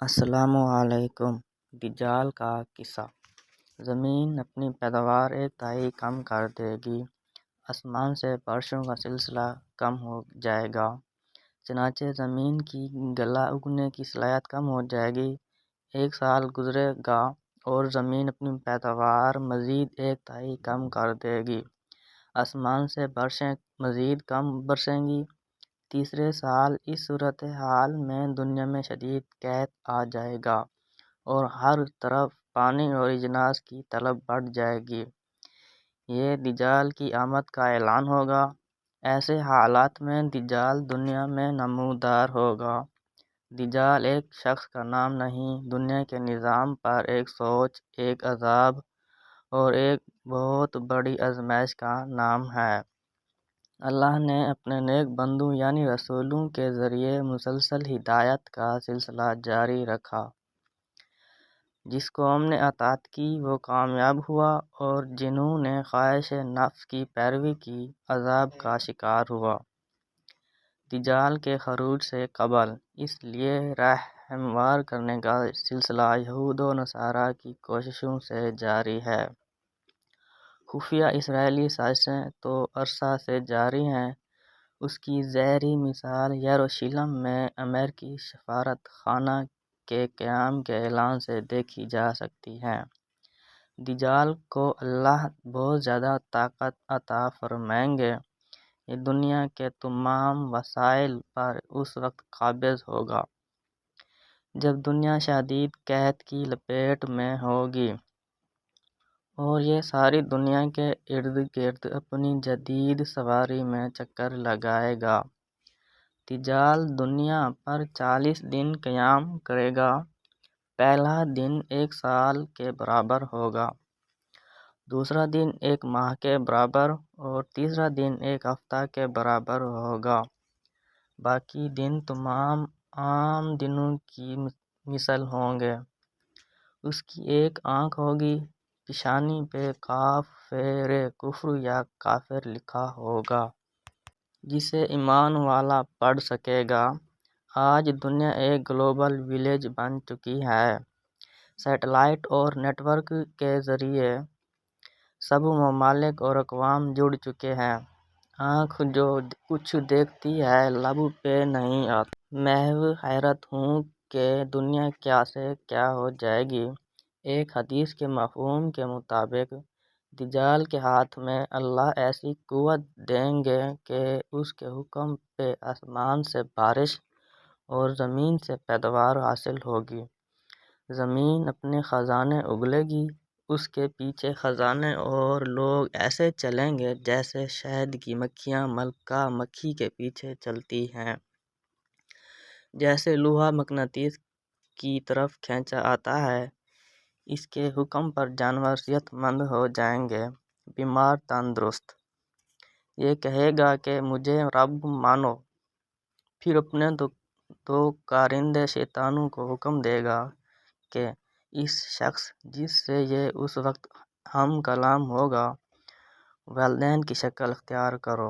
السلام علیکم۔ دجال کا قصہ۔ زمین اپنی پیداوار 1/3 کم کر دے گی۔ آسمان سے بارشوں کا سلسلہ کم ہو جائے گا۔ چنانچہ زمین کی گلا اگنے کی صلاحیت کم ہو جائے گی۔ 1 سال گزرے گا اور زمین اپنی پیداوار مزید 1/3 کم کر دے گی۔ آسمان سے بارشیں مزید کم برسیں گی۔ تیسرے سال اس صورتحال میں دنیا میں شدید قحط آ جائے گا اور ہر طرف پانی اور اجناس کی طلب بڑھ جائے گی۔ یہ دجال کی آمد کا اعلان ہوگا۔ ایسے حالات میں دجال دنیا میں نمودار ہوگا۔ دجال ایک شخص کا نام نہیں، دنیا کے نظام پر ایک سوچ، ایک عذاب اور ایک بہت بڑی آزمائش کا نام ہے۔ اللہ نے اپنے نیک بندوں یعنی رسولوں کے ذریعے مسلسل ہدایت کا سلسلہ جاری رکھا۔ جس قوم نے اطاعت کی وہ کامیاب ہوا اور جنہوں نے خواہش نفس کی پیروی کی عذاب کا شکار ہوا۔ دجال کے خروج سے قبل اس لیے راہ ہموار کرنے کا سلسلہ یہود و نصارہ کی کوششوں سے جاری ہے۔ خفیہ اسرائیلی سازشیں تو عرصہ سے جاری ہیں۔ اس کی ظاہری مثال یروشلم میں امریکی سفارت خانہ کے قیام کے اعلان سے دیکھی جا سکتی ہے۔ دجال کو اللہ بہت زیادہ طاقت عطا فرمائیں گے۔ یہ دنیا کے تمام وسائل پر اس وقت قابض ہوگا جب دنیا شدید قحط کی لپیٹ میں ہوگی اور یہ ساری دنیا کے ارد گرد اپنی جدید سواری میں چکر لگائے گا۔ دجال دنیا پر 40 دن قیام کرے گا۔ پہلا دن 1 سال کے برابر ہوگا، دوسرا دن 1 ماہ کے برابر اور تیسرا دن 1 ہفتہ کے برابر ہوگا۔ باقی دن تمام عام دنوں کی مثل ہوں گے۔ اس کی ایک آنکھ ہوگی، پیشانی پہ کاف کفر یا کافر لکھا ہوگا، جسے ایمان والا پڑھ سکے گا۔ آج دنیا ایک گلوبل ولیج بن چکی ہے۔ سیٹلائٹ اور نیٹ ورک کے ذریعے سب ممالک اور اقوام جڑ چکے ہیں۔ آنکھ جو کچھ دیکھتی ہے لب پہ نہیں آتا۔ محو حیرت ہوں کہ دنیا کیا سے کیا ہو جائے گی۔ ایک حدیث کے مفہوم کے مطابق دجال کے ہاتھ میں اللہ ایسی قوت دیں گے کہ اس کے حکم پہ آسمان سے بارش اور زمین سے پیداوار حاصل ہوگی۔ زمین اپنے خزانے اگلے گی، اس کے پیچھے خزانے اور لوگ ایسے چلیں گے جیسے شہد کی مکھیاں ملکہ مکھی کے پیچھے چلتی ہیں۔ جیسے لوہا مقناطیس کی طرف کھینچا آتا ہے، اس کے حکم پر جانور صحت مند ہو جائیں گے، بیمار تندرست۔ یہ کہے گا کہ مجھے رب مانو، پھر اپنے دو کارندے شیطانوں کو حکم دے گا کہ اس شخص جس سے یہ اس وقت ہم کلام ہوگا والدین کی شکل اختیار کرو۔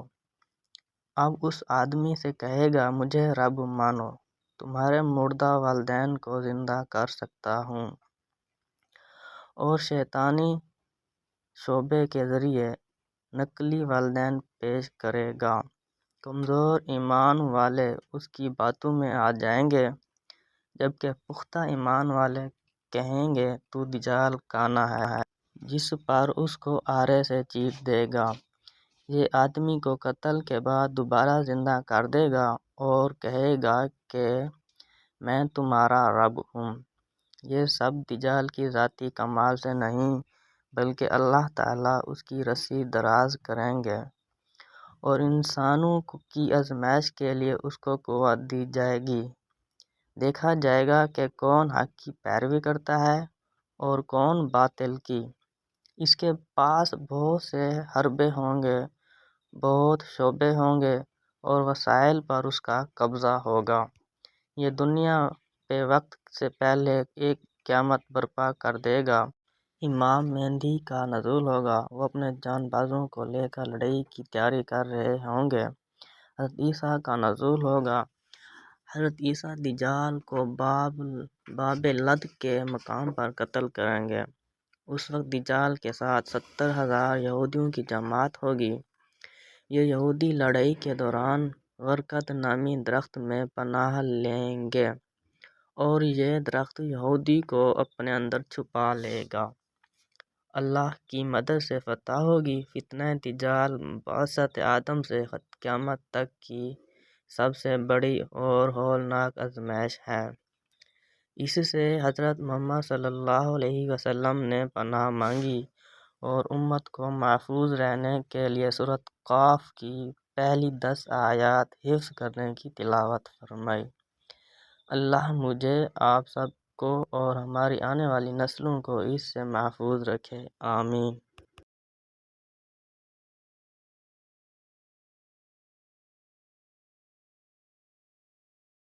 اب اس آدمی سے کہے گا مجھے رب مانو، تمہارے مردہ والدین کو زندہ کر سکتا ہوں۔ اور شیطانی شعبے کے ذریعے نقلی والدین پیش کرے گا۔ کمزور ایمان والے اس کی باتوں میں آ جائیں گے، جبکہ پختہ ایمان والے کہیں گے تو دجال کانا ہے، جس پر اس کو آرے سے چیر دے گا۔ یہ آدمی کو قتل کے بعد دوبارہ زندہ کر دے گا اور کہے گا کہ میں تمہارا رب ہوں۔ یہ سب دجال کی ذاتی کمال سے نہیں بلکہ اللہ تعالیٰ اس کی رسی دراز کریں گے اور انسانوں کی آزمائش کے لیے اس کو قوت دی جائے گی۔ دیکھا جائے گا کہ کون حق کی پیروی کرتا ہے اور کون باطل کی۔ اس کے پاس بہت سے حربے ہوں گے، بہت شعبے ہوں گے اور وسائل پر اس کا قبضہ ہوگا۔ یہ دنیا پہ وقت سے پہلے ایک قیامت برپا کر دے گا۔ امام مہدی کا نزول ہوگا۔ وہ اپنے جان بازوں کو لے کر لڑائی کی تیاری کر رہے ہوں گے۔ حضرت عیسیٰ کا نزول ہوگا۔ حضرت عیسیٰ دجال کو باب لد کے مقام پر قتل کریں گے۔ اس وقت دجال کے ساتھ 70,000 یہودیوں کی جماعت ہوگی۔ یہ یہودی لڑائی کے دوران غرقد نامی درخت میں پناہ لیں گے اور یہ درخت یہودی کو اپنے اندر چھپا لے گا۔ اللہ کی مدد سے فتح ہوگی۔ فتنہ دجال بعثت آدم سے قیامت تک کی سب سے بڑی اور ہولناک آزمائش ہے۔ اس سے حضرت محمد صلی اللہ علیہ وسلم نے پناہ مانگی اور امت کو محفوظ رہنے کے لیے سورۃ قاف کی پہلی 10 آیات حفظ کرنے کی تلاوت فرمائی۔ اللہ مجھے، آپ سب کو اور ہماری آنے والی نسلوں کو اس سے محفوظ رکھے، آمین۔